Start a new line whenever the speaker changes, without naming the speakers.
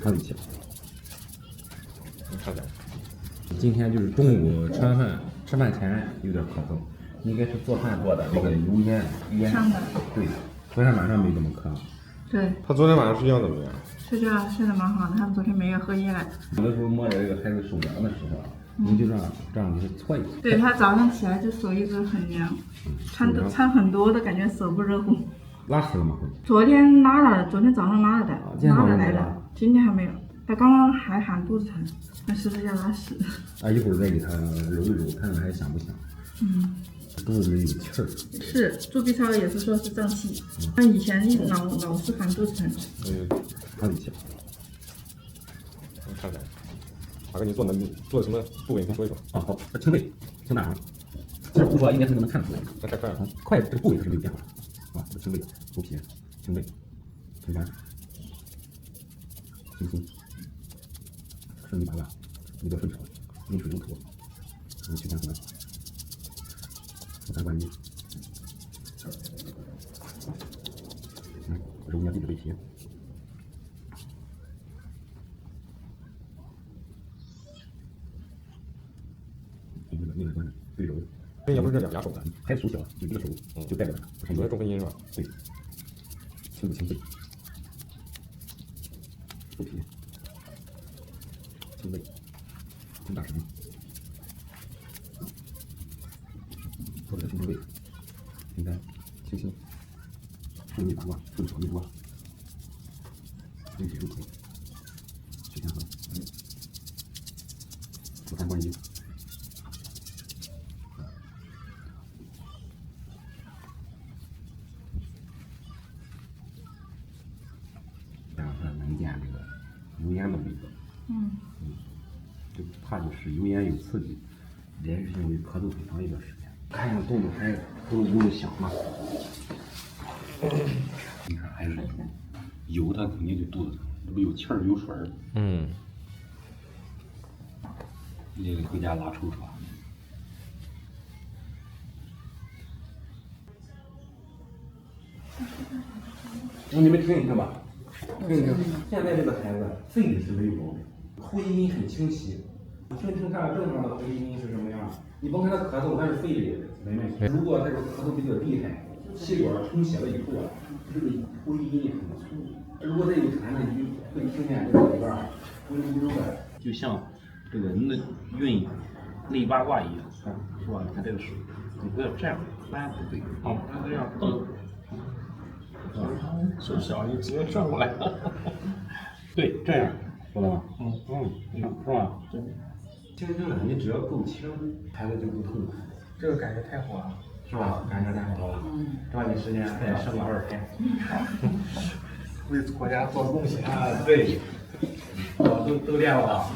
好几期。
看见。
今天就是中午吃完饭，吃饭前有点咳嗽，应该是做饭做的那个油烟
上的。
对，昨天晚上没怎么咳。
对。
他昨天晚上睡觉怎么样？
睡得蛮好的，他们昨天没有喝夜了。
有的时候摸着这个孩子手凉的时候，你就这样给他搓一搓。
对他早上起来就手一直很凉，穿很多的感觉手不热乎。
拉屎了吗？
昨天拉了，昨天早上拉了的，拉了来
的，
的，今天还没有。他刚刚还喊肚子疼，那是不是要拉屎？
啊，一会儿再给他揉一揉，看看还响不响。肚子里有气儿。
是，做 B 超也是说是胀气，他以前老是喊肚子疼。
好几期。
看看，我给你做的什么部位？你先说一说。
啊，好，清胃，清大肠。其实不说应该是能看出来的。
那太快了。
快，这个部位它是没有变化的。啊，这个清胃、头皮、清胃、清肝、清心、顺利八卦、一个顺潮、阴水如土、曲乾坤、五脏关节、揉捏自己的胃皮。那个关的对揉。
这也不是这俩手的，
孩子手小，就一个手就带着它。
你在中分音是吧？
对，清不清肺？肚皮，清胃，清大肠，或者清胃、清肝、清心，顺利八卦，顺手一波，阴水入土，曲乾坤，五脏关节。能见这个油烟的味道，就怕就是油烟有刺激，连续性会咳嗽很长一段时间。看这个动作还咕噜咕噜响嘛，你看还是油，它肯定就肚子疼，这不有气儿有水儿。你得回家拉臭臭。你们听一听吧。现在这个孩子肺里是没有毛病，呼吸音很清晰。听看正常的呼吸音是什么样？你甭看他咳嗽，但是肺里没问题。如果他这个咳嗽比较厉害，气管充血了以后这个呼吸音很粗。如果再有痰呢，你就会听见这个里边咕噜咕噜的，就像这个运内八卦一样，是吧？你看这个手，你不要这样翻不对，啊，这样蹬。
手小就直接转过来了。
对，这样，知道吧？是吧？对。轻轻的，你只要够轻，孩子就不痛苦。
这个感觉太好了，
是吧？感觉太好了，抓紧时间再生个2胎，
为国家做贡献。
对，都练了吧？